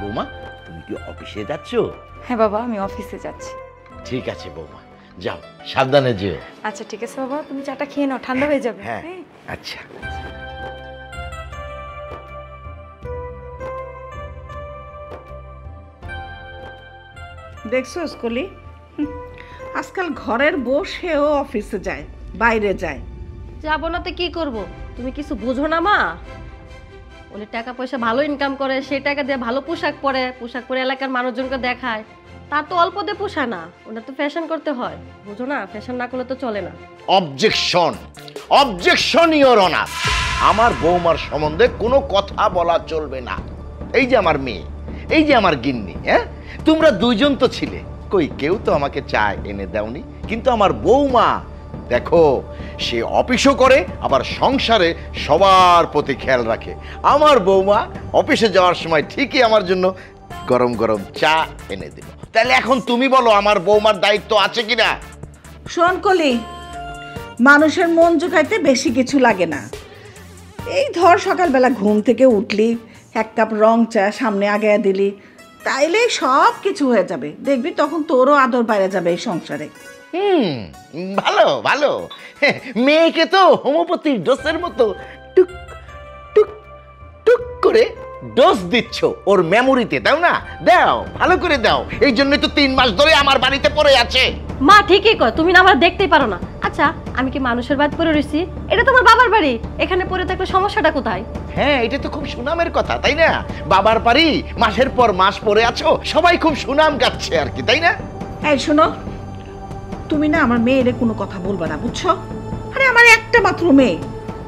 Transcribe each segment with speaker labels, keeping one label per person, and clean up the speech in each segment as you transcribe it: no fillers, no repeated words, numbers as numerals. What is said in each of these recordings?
Speaker 1: বৌমা, তুমি কি অফিসে যাচ্ছ?
Speaker 2: হ্যাঁ বাবা, আমি অফিসে যাচ্ছি।
Speaker 1: ঠিক আছে বৌমা, যাও, সাবধানে যেও।
Speaker 2: আচ্ছা ঠিক আছে বাবা, তুমি চাটা খেয়ে নাও, ঠান্ডা হয়ে যাবে।
Speaker 1: হ্যাঁ, আচ্ছা।
Speaker 3: দেখছোস কলি, আজকাল ঘরের বউ সেও অফিসে যায়, বাইরে যায়।
Speaker 4: যাবো না তো কি করব? তুমি কিছু বুঝো না মা? উনি টাকা পয়সা ভালো ইনকাম করে, সেই টাকা দিয়ে ভালো পোশাক পরে এলাকার মানুষজনকে দেখায়। তার তো অল্প দিয়ে পোষায় না, ওনার তো ফ্যাশন করতে হয়, বুঝো না? ফ্যাশন না করলে তো চলে না।
Speaker 1: Objection, objection your honour. আমার বৌমার সম্বন্ধে কোনো কথা বলা চলবে না। এই যে আমার মেয়ে, এই যে আমার গিন্নি, হ্যাঁ, তোমরা দুইজন তো ছিলে, কই কেউ তো আমাকে চা এনে দাওনি। কিন্তু আমার বৌমা দেখো, সে অফিসও করে আবার সংসারে সবার প্রতি খেয়াল রাখে। আমার বৌমা অফিসে যাওয়ার সময় ঠিকই আমার জন্য গরম গরম চা এনে দিল। তাহলে এখন তুমি বলো, আমার বৌমার দায়িত্ব আছে কিনা?
Speaker 3: শোন কলি, মানুষের মন জোগাইতে বেশি কিছু লাগে না। এই ধর সকালবেলা ঘুম থেকে উঠলি, এক কাপ রং চা সামনে আগায়া দিলি, তাইলে সব কিছু হয়ে যাবে। দেখবি তখন তোরও আদর বাইরে যাবে এই সংসারে।
Speaker 1: ভালো ভালো। মেয়েকে তো হোমিওপ্যাথির ডোজের মতো টুক টুক টুক করে ডোজ দিচ্ছ ওর মেমোরিতে, দাও না, দাও, ভালো করে দাও। এই জন্য তো 3 মাস ধরে আমার বাড়িতে পড়ে আছে।
Speaker 4: মা ঠিকই কয়, তুমি না আমার দেখতেই পারো না। আচ্ছা, আমি কি মানুষের বাড়ি পড়ে রইছি? এটা তোমার বাবার বাড়ি, এখানে পড়ে থাকলে সমস্যাটা কোথায়?
Speaker 1: হ্যাঁ, এটা তো খুব সুনামের কথা, তাই না? বাবার বাড়ি মাসের পর মাস পড়ে আছো, সবাই খুব সুনাম গাচ্ছে আর কি, তাই না?
Speaker 3: এই শোনো, তুমি না আমার মেয়েরে কোনো কথা বলবা না, বুঝছো? আরে আমার একটা মাত্র মেয়ে,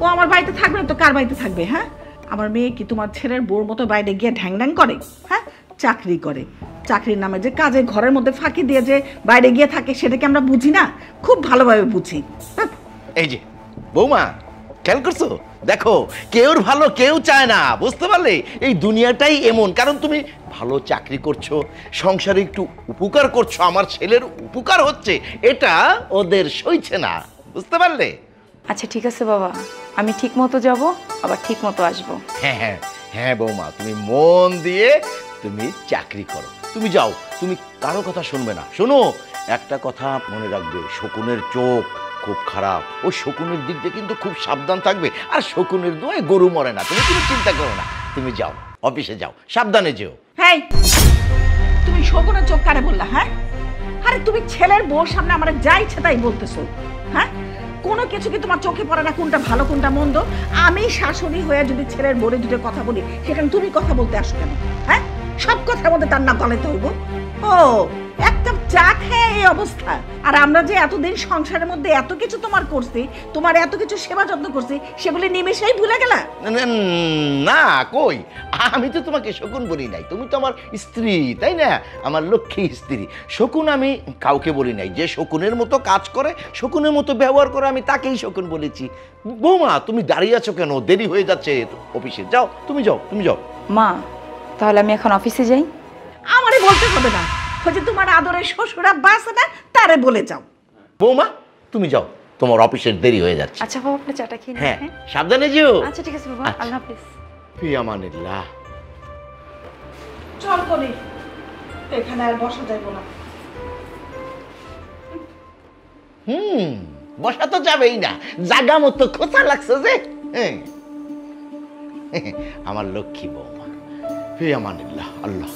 Speaker 3: ও আমার বাড়িতে থাকবে না তো কার বাড়িতে থাকবে? হ্যাঁ, আমার মেয়ে কি তোমার ছেলের বউর মতো বাইরে গিয়ে ঢ্যাং ঢ্যাং করে? হ্যাঁ, চাকরি করে। চাকরির নামে যে কাজে ঘরের মধ্যে ফাঁকি দিয়ে যে বাইরে গিয়ে থাকে, সেটাকে আমরা বুঝি না? খুব ভালোভাবে বুঝি।
Speaker 1: এই যে বৌমা, খেয়াল করছো? দেখো, কেউর ভালো কেউ চায় না, বুঝতে পারলে? এই দুনিয়াটাই এমন। কারণ তুমি ভালো চাকরি করছো, সংসারে একটু উপকার করছো, আমার ছেলের উপকার হচ্ছে, এটা ওদের সইছে না, বুঝতে পারলে?
Speaker 2: আচ্ছা ঠিক আছে বাবা, আমি ঠিক মতো যাবো, আবার ঠিক মতো আসবো।
Speaker 1: হ্যাঁ হ্যাঁ হ্যাঁ বৌমা, তুমি মন দিয়ে তুমি চাকরি করো, তুমি যাও, তুমি কারো কথা শুনবে না। শোনো, একটা কথা মনে রাখবে, শকুনের চোখ খুব খারাপ, ওই শকুনের দিক দিয়ে কিন্তু খুব সাবধান থাকবে। আর শকুনের দোয়ায় গরু মরে না, তুমি কোনো চিন্তা করো না। তুমি যাও, অফিসে যাও, সাবধানে যেও।
Speaker 3: হ্যাঁ, তুমি শকুনের চোখ কারে বললা? হ্যাঁ, আরে তুমি ছেলের বউর সামনে আমার যা ইচ্ছে তাই বলতেছো। হ্যাঁ, কোনো কিছু কি তোমার চোখে পড়ে না কোনটা ভালো কোনটা মন্দ? আমি শাশুড়ি হয়ে যদি ছেলের বউরে দুটো কথা বলি, সেখানে তুমি কথা বলতে আসো কেন? হ্যাঁ, সব কথার মধ্যে তার না গলাতে হইব? ও, এক কাপ চা খেয়ে এই অবস্থা। আর আমরা যে এতদিন সংসারের মধ্যে এত কিছু তোমার করছি, তোমার এত কিছু সেবা যত্ন করছি, সেগুলি নিমেষেই ভুলে গেলা?
Speaker 1: না, কই, আমি তো তোমাকে শকুন বলি নাই, তুমি তো আমার স্ত্রী, তাই না? আমার লক্ষ্মী স্ত্রী। শকুন আমি কাউকে বলি নাই। যে শকুনের মতো কাজ করে, শকুনের মতো ব্যবহার করে, আমি তাকেই শকুন বলেছি। বৌমা, তুমি দাঁড়িয়ে আছো কেন? দেরি হয়ে যাচ্ছে অফিসে। যাও, তুমি যাও, তুমি যাও।
Speaker 2: মা, তাহলে আমি এখন অফিসে যাই?
Speaker 3: আমারে বলতে হবে না, হচ্ছে তোমার আদরের শ্বশুরা বাসে না, তারে বলে যাও।
Speaker 1: বৌমা, তুমি যাও, তোমার অফিসের দেরি হয়ে যাচ্ছে।
Speaker 2: আচ্ছা বাবা, আপনি চাটা খেয়ে নিন।
Speaker 1: হ্যাঁ, সাবধানে যেও।
Speaker 2: আচ্ছা ঠিক আছে বাবা,
Speaker 1: আচ্ছা।
Speaker 2: আল্লাহ হাফেজ।
Speaker 1: ফি আমানিল্লাহ।
Speaker 3: চল করি, এখানে আর বসা যাইব না।
Speaker 1: বসা তো যাবেই না, জাগা মতো খোঁচা লাগছে যে। হ্যাঁ, আমার লক্ষ্মী বৌমা। ফি আমানিল্লাহ, আল্লাহ।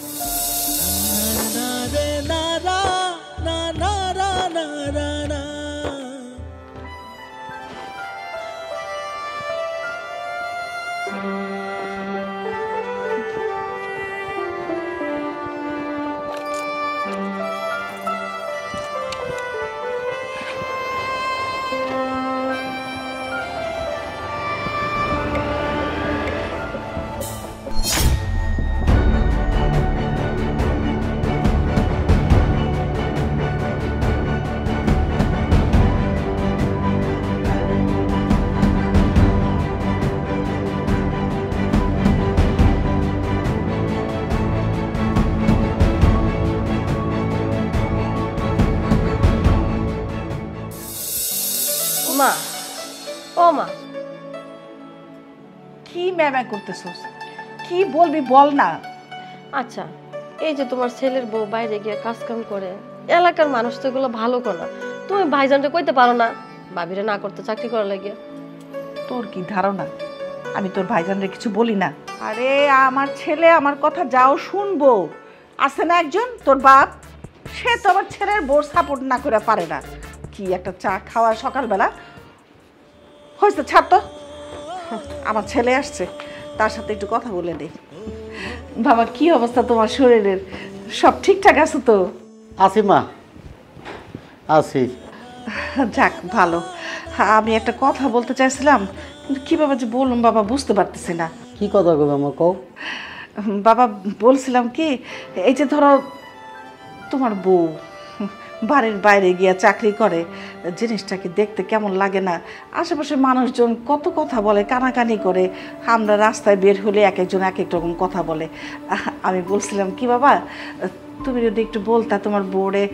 Speaker 4: মা, ও মা,
Speaker 3: কি ম্যামা করতেছস? কি বলবি বল না।
Speaker 4: আচ্ছা, এই যে তোমার ছেলের বউ বাইরে গিয়ে কাজ কাম করে, এলাকার মানুষ তো এগুলো ভালো করে না, তুমি ভাইজানকে কইতে পারো না ভাবিরে না করতে চাকরি করা লাগিয়ে?
Speaker 3: তোর কি ধারণা আমি তোর ভাইজানরে কিছু বলি না? আরে আমার ছেলে আমার কথা যাও শুনবো, আছে না একজন তোর বাপ, সে তো আমার ছেলের বোর সাপোর্ট না করে পারে না। কি একটা চা খাওয়া সকালবেলা হয়েছে, ছাড় তো, আমার ছেলে আসছে, তার সাথে একটু কথা বলে নে। বাবা কি অবস্থা তোমার শরীরের, সব ঠিকঠাক আছে তো?
Speaker 5: আছি মা, আছি।
Speaker 3: যাক ভালো। আমি একটা কথা বলতে চাইছিলাম কিন্তু কিভাবে যে বললাম বাবা বুঝতে পারতেছি না।
Speaker 5: কি কথা কবে আমার কও?
Speaker 3: বাবা বলছিলাম কি, এই যে ধরো তোমার বউ বাড়ির বাইরে গিয়ে চাকরি করে, জিনিসটা কি দেখতে কেমন লাগে না? আশেপাশে মানুষজন কত কথা বলে, কানাকানি করে, আমরা রাস্তায় বের হলে এক একজন এক এক রকম কথা বলে। আমি বলছিলাম কি বাবা, তুমি যদি একটু বলতা তোমার বউরে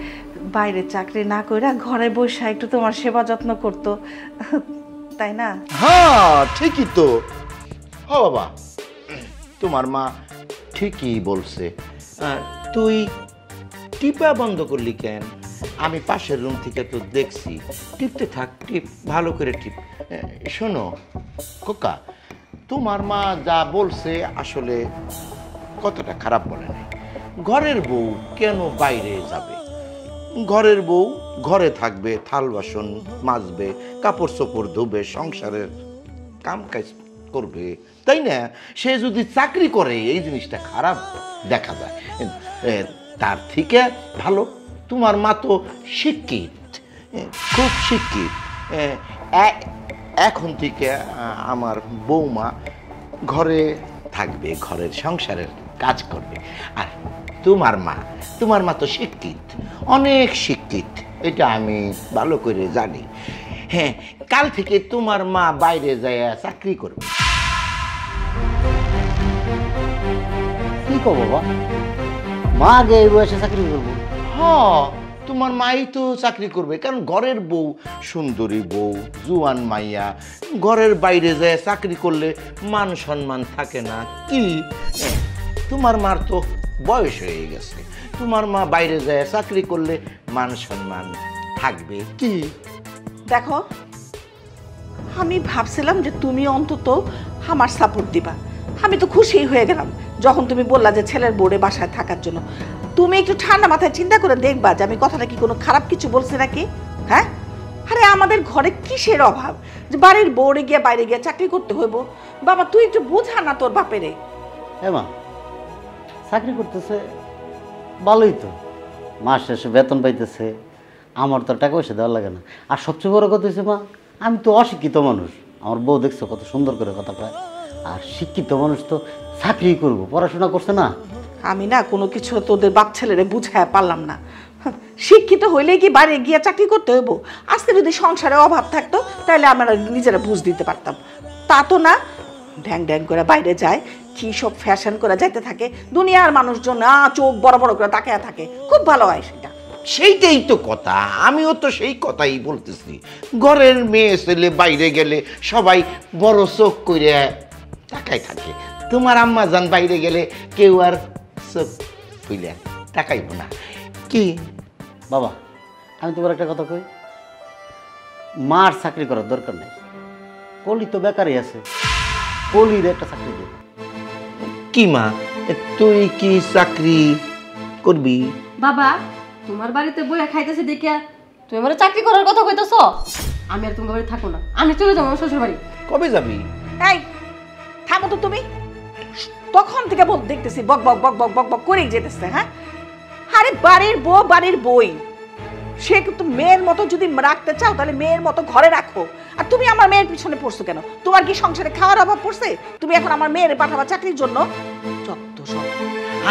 Speaker 3: বাইরে চাকরি না কইরা ঘরে বসে একটু তোমার সেবা যত্ন করতো, তাই না?
Speaker 1: হ্যাঁ ঠিকই তো। হ বাবা, তোমার মা ঠিকই বলছে। তুই টিপা বন্ধ করলি কেন? আমি পাশের রুম থেকে তো দেখছি, টিপতে থাক, টিপ, ভালো করে টিপ। শোনো খোকা, তোমার মা যা বলছে আসলে কতটা খারাপ বলে নাই। ঘরের বউ কেন বাইরে যাবে? ঘরের বউ ঘরে থাকবে, থাল বাসন মাজবে, কাপড় চোপড় ধুবে, সংসারের কাম কাজ করবে, তাই না? সে যদি চাকরি করে এই জিনিসটা খারাপ দেখা যায়। তার থেকে ভালো তোমার মা তো শিক্ষিত, খুব শিক্ষিত। এখন থেকে আমার বৌমা ঘরে থাকবে, ঘরের সংসারের কাজ করবে। আর তোমার মা তো শিক্ষিত, অনেক শিক্ষিত, এটা আমি ভালো করে জানি। হ্যাঁ, কাল থেকে তোমার মা বাইরে যায় চাকরি করবে।
Speaker 5: কি কো বাবা, মা আগে এই বয়সে চাকরি করবো?
Speaker 1: হ্যাঁ, তোমার মাই তো চাকরি করবে, কারণ ঘরের বউ, সুন্দরী বউ, জুয়ান মাইয়া, ঘরের বাইরে যায় চাকরি করলে মান সম্মান থাকে না। কি তোমার মার তো বয়স হয়ে গেছে, তোমার মা বাইরে যায় চাকরি করলে মান সম্মান থাকবে। কি
Speaker 3: দেখো, আমি ভাবছিলাম যে তুমি অন্তত আমার সাপোর্ট দিবা, আমি তো খুশি হয়ে গেলাম যখন তুমি বললা যে ছেলের বোর্ডে বাসায় থাকার জন্য। তুমি একটু ঠান্ডা মাথায় চিন্তা করে দেখবা যে আমি কথাটা কি কোনো খারাপ কিছু বলছি নাকি? হ্যাঁ, আরে আমাদের ঘরে কিসের অভাব যে বাড়ির বোর্ডে গিয়ে বাইরে গিয়ে চাকরি করতে হইব? বাবা তুই একটু বোঝা না তোর বাপেরে।
Speaker 5: হ্যাঁ মা, চাকরি করতেছে ভালোই তো, মাস শেষে বেতন পাইতেছে, আমার তো টাকা পয়সা দেওয়া লাগে না। আর সবচেয়ে বড় কথা হচ্ছে মা, আমি তো অশিক্ষিত মানুষ, আমার বউ দেখছো কত সুন্দর করে কথা কয়। আর শিক্ষিত মানুষ তো চাকরি করবো, পড়াশোনা করছে না।
Speaker 3: আমি না কোনো কিছু তোদের বাপ ছেলেরে বুঝায় পারলাম না। শিক্ষিত হইলে কি বাইরে গিয়ে চাকরি করতে হইব? আজকে যদি সংসারে অভাব থাকতো তাহলে আমরা নিজেরা বুঝ দিতে পারতাম, তা তো না। ড্যাং ড্যাং করে বাইরে যায়, কি সব ফ্যাশন করে যাইতে থাকে, দুনিয়ার মানুষজন চোখ বড় বড় করে তাকায় থাকে, খুব ভালো হয় সেটা।
Speaker 1: সেইটাই তো কথা, আমিও তো সেই কথাই বলতেছি। ঘরের মেয়ে ছেলে বাইরে গেলে সবাই বড় চোখ করে তাকাই থাকে, তোমার আম্মা যান বাইরে গেলে কেউ আর চোখ খুলে তাকাইব না। কি
Speaker 5: বাবা, আমি তোমার একটা কথা কই, মার চাকরি করার দরকার নেই, পলি তো বেকারই আছে, পলির একটা চাকরি দেব।
Speaker 1: কি মা, তুই কি চাকরি করবি?
Speaker 4: বাবা, তোমার বাড়িতে বইয়া খাইতেছে দেখে তুমি আমার চাকরি করার কথা কইতেছ? আমি আর তোমার বাড়ি থাকো না, আমি চলে যাবো আমার শ্বশুর বাড়ি।
Speaker 1: কবে যাবি?
Speaker 3: এই থামো তো তুমি, তখন থেকে দেখতেছি বক বক বক বক বক বক করেই যেতেছে। হ্যাঁ, আরে বাড়ির বউ বাড়ির বই, সে কিন্তু মেয়ের মতো যদি রাখতে চাও তাহলে মেয়ের মতো ঘরে রাখো। আর তুমি আমার মেয়ের পিছনে পড়ছো কেন? তোমার কি সংসারে খাওয়ার অভাব পড়ছে? তুমি এখন আমার মেয়ের পাঠাবা চাকরির জন্য? যত সব।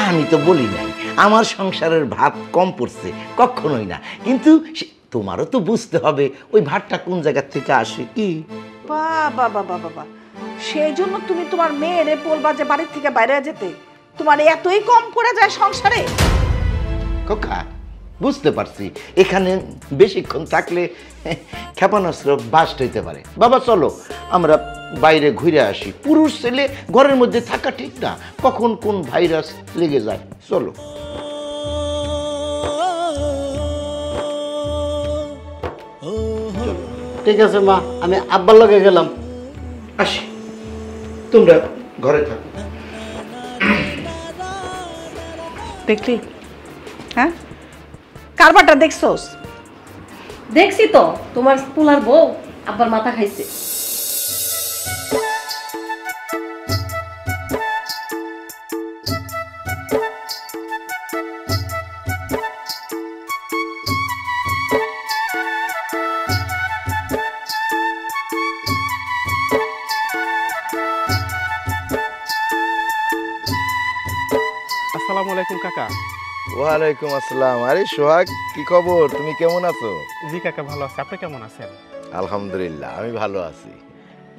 Speaker 1: আমি তো বলি নাই আমার সংসারের ভাত কম পড়ছে, কখনোই না, কিন্তু তোমারও তো বুঝতে হবে ওই ভাতটা কোন জায়গা থেকে আসে। কি
Speaker 3: বাবা বাবা বাবা, সেই জন্য তুমি তোমার মেয়েরে বলবা যে বাড়ির থেকে বাইরে যেতে? তোমার এতই কম পড়ে যায় সংসারে?
Speaker 1: খোকা, বুঝতে পারছি এখানে বেশিক্ষণ থাকলে ক্ষেপণাস্ত্র বাস্ট হইতে পারে। বাবা চলো আমরা বাইরে ঘুরে আসি। পুরুষ ছেলে ঘরের মধ্যে থাকা ঠিক না, কখন কোন ভাইরাস লেগে যায়। চলো।
Speaker 5: ঠিক আছে মা, আমি আব্বার লগে গেলাম।
Speaker 1: আসি, তোমরা ঘরে থাকো।
Speaker 3: দেখলি? হ্যাঁ, কারবারটা দেখছোস?
Speaker 4: দেখছি তো তোমার পোলার বউ আব্বার মাথা খাইছে।
Speaker 6: আসসালামু আলাইকুম কাকা।
Speaker 1: ওয়ালাইকুম আসসালাম। আরে সোহাগ, কি খবর? তুমি কেমন আছো?
Speaker 6: জি কাকা, ভালো আছে। আপনি কেমন আছেন?
Speaker 1: আলহামদুলিল্লাহ, আমি ভালো আছি।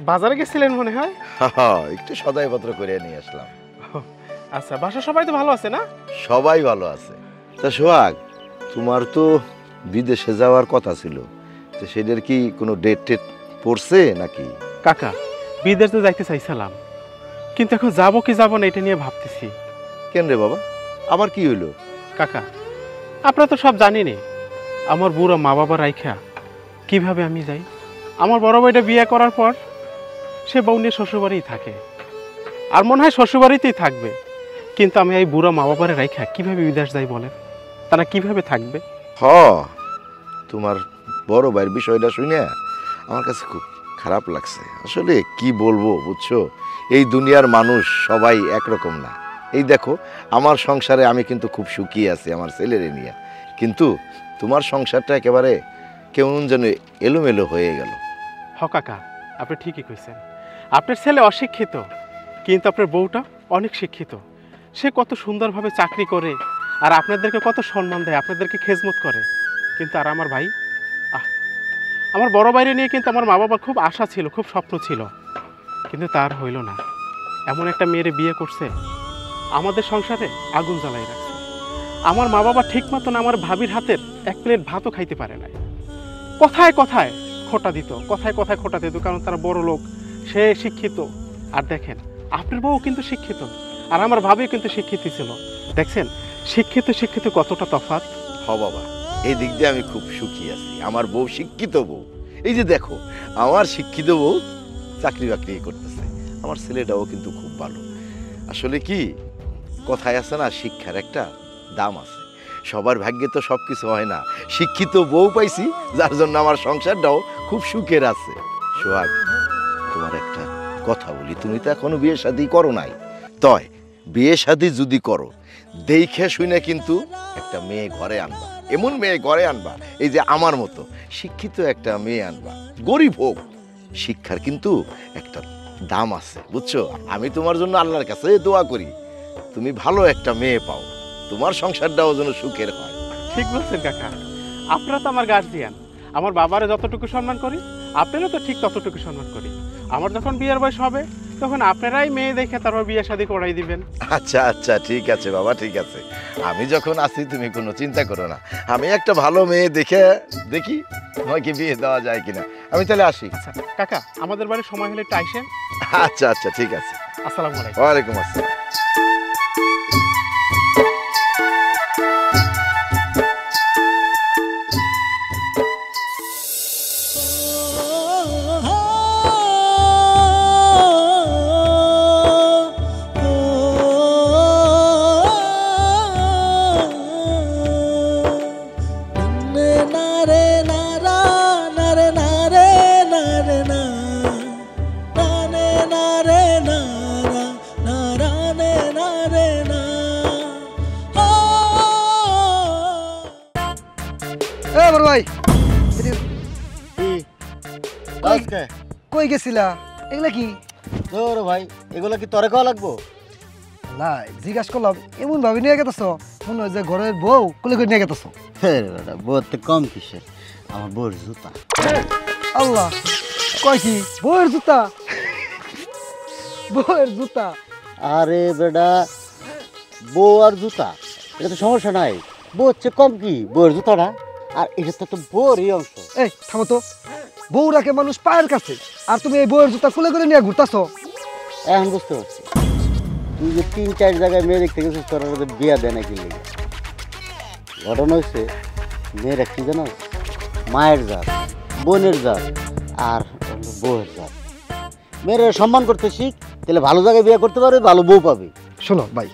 Speaker 6: বাজারে গেছিলেন মনে হয়?
Speaker 1: একটু সদাইপত্র করে নিয়ে আসলাম।
Speaker 6: আচ্ছা, বাসা সবাই তো ভালো আছে না?
Speaker 1: সবাই ভালো আছে। তা সোহাগ, তোমার তো বিদেশে যাওয়ার কথা ছিল, তো সেটার কি কোনো ডেট টেট পড়ছে নাকি?
Speaker 6: কাকা, বিদেশে যাইতে চাইছিলাম, কিন্তু এখন যাবো কি যাবো না এটা নিয়ে ভাবতেছি।
Speaker 1: কেন রে বাবা, আবার কি হইলো?
Speaker 6: কাকা, আপনারা তো সব জানেনই, আমার বুড়ো মা বাবা রাইখা কিভাবে আমি যাই। আমার বড় ভাইটা বিয়ে করার পর সে বউ নিয়ে শ্বশুরবাড়িই থাকে, আর মনে হয় শ্বশুরবাড়িতেই থাকবে। কিন্তু আমি এই বুড়ো মা বাবার রাইখা কিভাবে বিদেশ যাই বলেন? তারা কিভাবে থাকবে?
Speaker 1: তোমার বড় ভাইয়ের বিষয়টা শুনে আমার কাছে খুব খারাপ লাগছে। আসলে কি বলবো বুঝছো, এই দুনিয়ার মানুষ সবাই একরকম না। এই দেখো, আমার সংসারে আমি কিন্তু খুব সুখী আছি আমার ছেলেরে নিয়ে, কিন্তু তোমার সংসারটা একেবারে কেমন যেন এলোমেলো হয়ে গেল।
Speaker 6: কাকা, আপনি ঠিকই কইছেন। আপনার ছেলে অশিক্ষিত, কিন্তু আপনার বউটা অনেক শিক্ষিত। সে কত সুন্দরভাবে চাকরি করে, আর আপনাদেরকে কত সম্মান দেয়, আপনাদেরকে খেজমত করে। কিন্তু আর আমার ভাই, আমার বড় বাইরে নিয়ে কিন্তু আমার মা বাবার খুব আশা ছিল, খুব স্বপ্ন ছিল, কিন্তু তার হইল না। এমন একটা মেয়েরে বিয়ে করছে, আমাদের সংসারে আগুন জ্বালাই রাখছে। আমার মা বাবা ঠিক মতন আমার ভাবির হাতের এক প্লেট ভাতও খাইতে পারে না। কথায় কথায় খোটা দিত, কথায় কথায় খোটা দিত, কারণ তারা বড় লোক, সে শিক্ষিত। আর দেখেন, আপনার বউ কিন্তু শিক্ষিত, আর আমার ভাবিও কিন্তু শিক্ষিত ছিল। দেখছেন শিক্ষিত শিক্ষিত কতটা তফাৎ।
Speaker 1: বাবা, এই দিক দিয়ে আমি খুব সুখী আছি। আমার বউ শিক্ষিত বউ। এই যে দেখো, আমার শিক্ষিত বউ চাকরি বাকরি করতেছে, আমার ছেলেটাও কিন্তু খুব ভালো। আসলে কি কথায় আছে না, শিক্ষার একটা দাম আছে। সবার ভাগ্যে তো সব কিছু হয় না। শিক্ষিত বউ পাইছি, যার জন্য আমার সংসারটাও খুব সুখের আছে। সোহাগ, তোমার একটা কথা বলি, তুমি তো এখনো বিয়ে শাদী করো নাই, তয় বিয়ে শাদী যদি করো, দেখে শুনে কিন্তু একটা মেয়ে ঘরে আনবা। এমন মেয়ে ঘরে আনবা, এই যে আমার মতো শিক্ষিত একটা মেয়ে আনবা। গরিব হোক, শিক্ষার কিন্তু একটা দাম আছে, বুঝছো? আমি তোমার জন্য আল্লাহর কাছে দোয়া করি, তুমি ভালো একটা মেয়ে পাও, তোমার সংসারটাও যেন সুখের হয়।
Speaker 6: ঠিক বলছেন কাকা, আপনারা তো আমার গার্জিয়ান। আমার বাবারে যতটুকু সম্মান করি, আপনারও তো ঠিক ততটুকু সম্মান করি। আমার যখন বিয়ের বয়স হবে, তখন আপনারাই মেয়ে দেখে তারপর বিয়ে শাদী করাই দিবেন।
Speaker 1: আচ্ছা আচ্ছা, ঠিক আছে বাবা, ঠিক আছে। আমি যখন আছি তুমি কোনো চিন্তা করো না। আমি একটা ভালো মেয়ে দেখে দেখি তোমাকে বিয়ে দেওয়া যায় কিনা। আমি তাহলে আসি।
Speaker 6: আচ্ছা কাকা, আমাদের বাড়ির সময় হলে একটু আইসেন।
Speaker 1: আচ্ছা আচ্ছা, ঠিক আছে।
Speaker 6: আসসালামু আলাইকুম।
Speaker 1: ওয়ালাইকুম আসসালাম।
Speaker 7: ভাই
Speaker 5: আজকে
Speaker 7: কই গেছিলা? এগুলা কি?
Speaker 5: তোর ভাই, এগুলো কি তোরে খাওয়া লাগবো?
Speaker 7: না, জিজ্ঞাসা করলাম, এমন ভাবে নিয়ে গেতেছ মনে হয় যে ঘরের বউ কোলে করে নিয়ে গেতেছ।
Speaker 5: বউর তো কম কিসে, আমার বউর জুতা।
Speaker 7: আল্লাহ, কয় কি বউয়ের জুতা? বউয়ের জুতা?
Speaker 5: আরে বেটা, বউ আর জুতা এটা তো সমস্যা নাই। বউ হচ্ছে কম কি, বউয়ের জুতাটা, আর এটা তো বউরই অংশ।
Speaker 7: এই থামো তো, বউ রাখে মানুষ পায়ের কাছে, আর তুমি এই বউয়ের জুতা খুলে করে নিয়ে ঘুরতাছো।
Speaker 5: এখন বুঝতে পারছি তুই যে 3-4 জায়গায় মেয়ে দেখতে গেছিস তোর আর ওদের বিয়া দেয় নাকি লেগে। ঘটনা হচ্ছে মেয়েরা কি জানো, মায়ের জাত, বোনের জাত আর হলো বউয়ের জাত। মেয়েরা সম্মান করতে শিখ, তাহলে ভালো জায়গায় বিয়ে করতে পারবে, ভালো বউ পাবে।
Speaker 7: শোনো ভাই,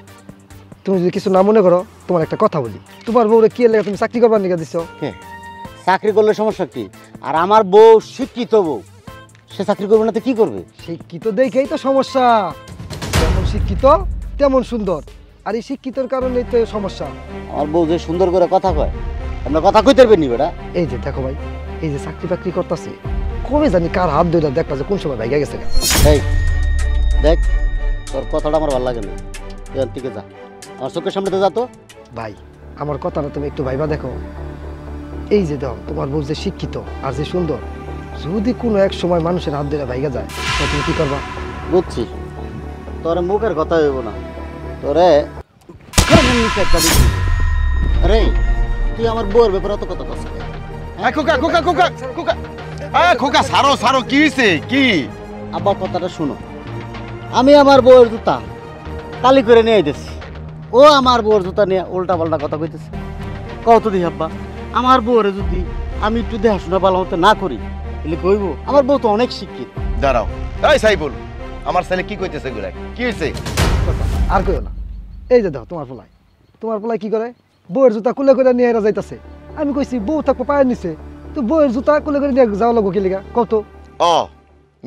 Speaker 7: তুমি যদি কিছু না মনে করো, তোমার একটা কথা বলি। তোমার বউরে কি লেগে তুমি চাকরি করবার নিয়ে দিছো?
Speaker 5: হ্যাঁ, চাকরি করলে সমস্যা কি? আর আমার বউ শিক্ষিত বউ, সে চাকরি করবে না তো কি করবে?
Speaker 7: শিক্ষিত দেখেই তো সমস্যা। যেমন শিক্ষিত তেমন সুন্দর, আর এই শিক্ষিতর কারণেই তো সমস্যা।
Speaker 5: আমার বউ যে সুন্দর করে কথা কয়, আমরা কথা কইতে পারবেন নি বেটা?
Speaker 7: এই যে দেখো ভাই, এই যে চাকরি বাকরি করতেছে, কবে জানি কার হাত ধরে দেখলা যে কোন সময় ভাইগা গেছে।
Speaker 5: এই দেখ, তোর কথাটা আমার ভালো লাগে না, এখান থেকে যা, আমার চোখের সামনে তো যা তো।
Speaker 7: ভাই আমার কথাটা তুমি একটু ভাইবা দেখো। এই যে দাও, তোমার বউ যে শিক্ষিত আর যে সুন্দর, যদি কোনো এক সময় মানুষের হাত ধরে ভাইগা যায়, তো তুমি কি করবা?
Speaker 5: বুঝছি, তোর মুখের কথা হইব না, তোরে একটা দিচ্ছি। আরে তুই আমার বউয়ের ব্যাপারে অত কথা কস কেন?
Speaker 1: খোকা খোকা খোকা খোকা, খোকা সারো সারো, কি হয়েছে কি?
Speaker 5: আব্বার কথাটা শুনো, আমি আমার বউয়ের জুতা কালি করে নিয়ে আইতেছি, ও আমার বউয়ের জুতা নিয়ে উল্টা পাল্টা কথা কইতেছে। কত দিই আব্বা, আমার বউরে যদি আমি একটু দেখাশোনা ভালো মতো না করি তাহলে কইব আমার বউ তো অনেক শিক্ষিত।
Speaker 1: দাঁড়াও, এই সাইফুল, আমার ছেলে কি কইতেছে গুলা, কি হয়েছে?
Speaker 7: আর কইও না। এই যে দাও, তোমার পোলাই কি করে, বউয়ের জুতা কুলে করে নিয়ে এরা যাইতাছে। আমি কইছি বউ থাকবো পায়ের নিচে, তো বউয়ের জুতা কুলে করে নিয়ে যাওয়া লাগবো কি লিগা কত?
Speaker 1: ও,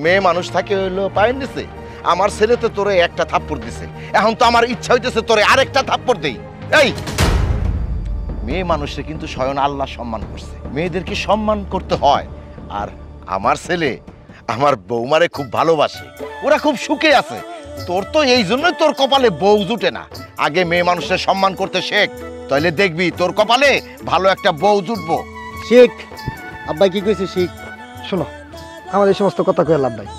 Speaker 1: মেয়ে মানুষ থাকে হইলো পায়ের নিচে। আমার ছেলে তো তোরে একটা থাপ্পড় দিছে, এখন তো আমার ইচ্ছা হইতেছে তোরে আরেকটা থাপ্পড় দেই। এই মেয়ে মানুষে কিন্তু স্বয়ং আল্লাহ সম্মান করছে, মেয়েদেরকে সম্মান করতে হয়। আর আমার ছেলে আমার বৌমারে খুব ভালোবাসে, ওরা খুব সুখে আছে। তোর তো এই জন্যই তোর কপালে বউ জুটে না। আগে মেয়ে মানুষের সম্মান করতে শেখ, তাহলে দেখবি তোর কপালে ভালো একটা বউ জুটবো।
Speaker 5: শিখ, আব্বা কি কইছে শিখ।
Speaker 7: শোনো, আমার এই সমস্ত কথা কয়ে লাভ নাই।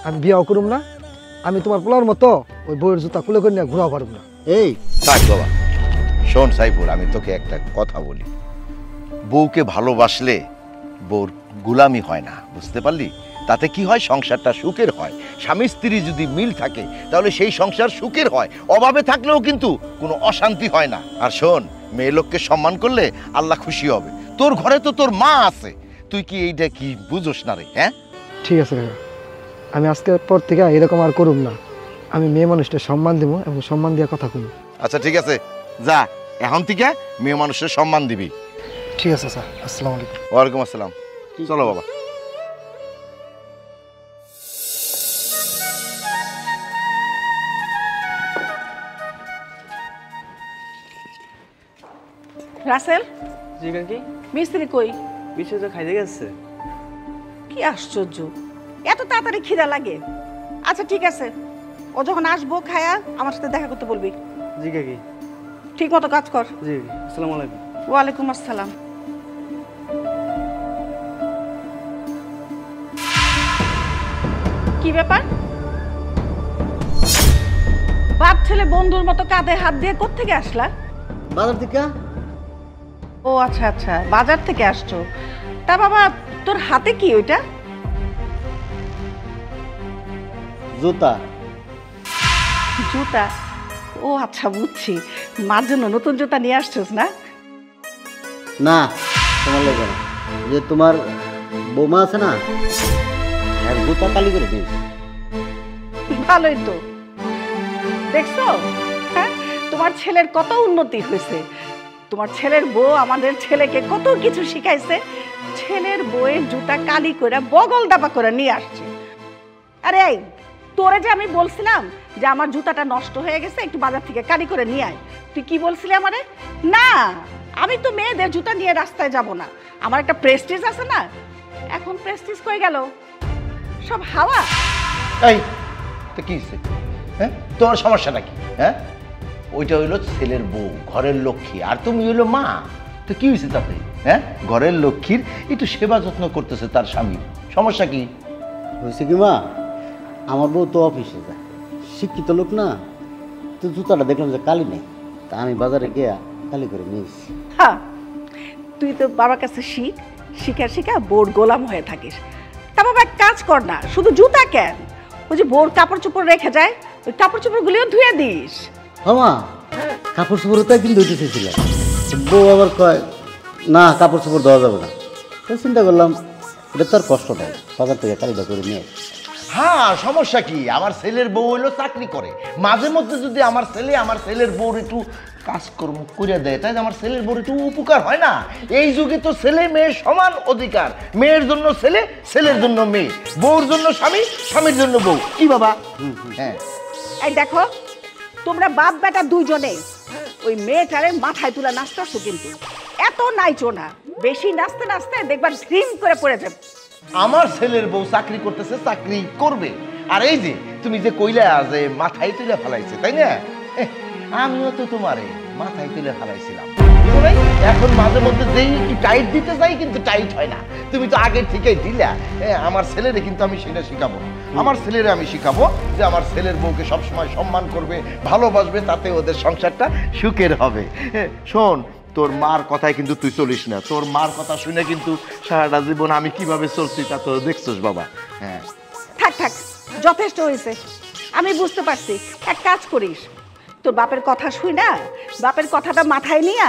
Speaker 7: আমি বিয়াও করুম না, আমি তোমার পোলার মতো ওই বউয়ের জুতা কুলে করে নিয়ে ঘোরাও পারব না।
Speaker 5: এই
Speaker 1: থাক বাবা, শোন সাইফুল, আমি তোকে একটা কথা বলি। বউকে ভালোবাসলে বউর গুলামি হয় না, বুঝতে পারলি? তাতে কি হয়, সংসারটা সুখের হয়। স্বামী স্ত্রী যদি মিল থাকে তাহলে সেই সংসার সুখের হয়। অভাবে থাকলেও কিন্তু কোনো অশান্তি হয় না। আর শোন, মেয়ে লোককে সম্মান করলে আল্লাহ খুশি হবে। তোর ঘরে তো তোর মা আছে, তুই কি এইটা কি বুঝোস না রে? হ্যাঁ,
Speaker 7: ঠিক আছে কাকা, আমি আজকের পর থেকে এরকম আর করুম না। আমি মেয়ে মানুষটা সম্মান দেবো এবং সম্মান দিয়ে কথা কইব।
Speaker 1: আচ্ছা ঠিক আছে, যা এখন থেকে মেয়ে মানুষের সম্মান দিবি।
Speaker 7: ঠিক আছে স্যার, আসসালামু আলাইকুম।
Speaker 1: ওয়ালাইকুম আসসালাম। চলো বাবা।
Speaker 3: রাসেল,
Speaker 8: জি কাকি,
Speaker 3: মিস্ত্রি কই?
Speaker 8: বিষয় তো খাইতে গেছে।
Speaker 3: কি আশ্চর্য, এত তাড়াতাড়ি খিদা লাগে? আচ্ছা ঠিক আছে, ও যখন আসবো খায়া আমার সাথে দেখা করতে বলবি।
Speaker 8: জি কাকি।
Speaker 3: ঠিক মতো কাজ কর।
Speaker 8: জি, আসসালামু আলাইকুম।
Speaker 3: ওয়ালাইকুম আসসালাম। কি ব্যাপার? বাপ ছেলে বন্ধুর মতো কাঁধে হাত দিয়ে কোত্থেকে আসলা?
Speaker 5: বাজার থেকে।
Speaker 3: ও আচ্ছা আচ্ছা, বাজার থেকে আসছো। তা বাবা, তোর হাতে কি ওইটা?
Speaker 5: জুতা।
Speaker 3: জুতা? ও আচ্ছা, বুঝছি, মার জন্য নতুন জুতা নিয়ে আসছোস না?
Speaker 5: না, তোমার লাগে না, যে তোমার বৌমা আছে না, এক জুতা কালি করে দিয়েছে।
Speaker 3: ভালোই তো, দেখছো? হ্যাঁ, তোমার ছেলের কত উন্নতি হয়েছে। তোমার ছেলের বউ আমাদের ছেলেকে কত কিছু শিখাইছে। ছেলের বউয়ের জুতা কালি করে বগল দাপা করে নিয়ে আসছে। আরে এই, তোরে যে আমি বলছিলাম যে আমার জুতাটা নষ্ট হয়ে গেছে, একটু বাজার থেকে কালি করে নিয়ে আয়, তুই কি বলছিলি আমারে? না, আমি তো মেয়েদের জুতা নিয়ে রাস্তায় যাব না, আমার একটা প্রেস্টিজ আছে না। এখন প্রেস্টিজ কই গেল? সব হাওয়া।
Speaker 1: এই তো কি হয়েছে? হ্যাঁ, তোমার সমস্যাটা কি? হ্যাঁ, ওইটা হইলো ছেলের বউ, ঘরের লক্ষ্মী, আর তুমি হইলো মা। তো কি হয়েছে তাতে? হ্যাঁ, ঘরের লক্ষ্মীর একটু সেবা যত্ন করতেছে তার স্বামী, সমস্যা কি?
Speaker 5: হয়েছে কি মা, আমার বউ তো অফিসে যায়, শিক্ষিত লোক না, তো জুতাটা দেখলাম যে কালি নেই, তা আমি বাজারে গিয়া কালি করে নিয়েছি।
Speaker 3: হ্যাঁ, তুই তো বাবার কাছে শিখা শিখা বোর গোলাম হয়ে থাকিস। তা বাবা এক কাজ কর না, শুধু জুতা কেন, ওই যে বোর কাপড় চোপড় রেখে যায়, ওই কাপড় চোপড়গুলিও ধুয়ে দিস।
Speaker 5: মামা কাপড় চোপড় তো একদিন ধুইতে চেয়েছিলাম, বউ আবার কয় না কাপড় চোপড় দেওয়া যাবে না। তো চিন্তা করলাম এটা তো আর কষ্ট নেই, বাজার থেকে কালিদা করে নিয়ে।
Speaker 1: হ্যাঁ সমস্যা কি, আমার ছেলের বউ হলো চাকরি করে, মাঝে মধ্যে যদি আমার ছেলের বউর একটু কাজকর্ম করে দেয়, তাই আমার ছেলের বউর একটু উপকার হয় না? এই যুগে তো ছেলে মেয়ের সমান অধিকার, মেয়ের জন্য ছেলে, ছেলের জন্য মেয়ে, বউর জন্য স্বামী, স্বামীর জন্য বউ। কি বাবা? হ্যাঁ
Speaker 3: এই দেখো, তোমরা বাপ বেটা দুইজনে ওই মেয়েটারে মাথায় তুলে নাচতেছো, কিন্তু এত নাইচো না, বেশি নাচতে নাচতে দেখবার ড্রিম করে পড়ে যাবে।
Speaker 1: আমার ছেলের বউ চাকরি করতেছে, চাকরি করবে, আর এই যে তুমি যে কইলা যে মাথায় তুলে ফেলাইছে, তাই না? আমিও তো তোমারে মাথায় তুলে ফেলাইছিলাম, বুঝো নাই? এখন মাঝে মধ্যে যেই একটু টাইট দিতে যাই কিন্তু টাইট হয় না, তুমি তো আগে ঠিকই দিলা। আমার ছেলেরে কিন্তু আমি সেটা শিখাবো, আমার ছেলেরে আমি শিখাবো যে আমার ছেলের বউকে সবসময় সম্মান করবে, ভালোবাসবে, তাতে ওদের সংসারটা সুখের হবে। শোন, তোর মার কথায় কিন্তু তুই চলিস না, তোর মার কথা শুনে কিন্তু সারাটা জীবন আমি কিভাবে চলছি তা তো দেখছিস বাবা। হ্যাঁ
Speaker 3: থাক থাক, যথেষ্ট হয়েছে, আমি বুঝতে পারছি। এক কাজ করিস, তোর বাপের কথা শুই না, বাপের কথাটা মাথায় নিয়ে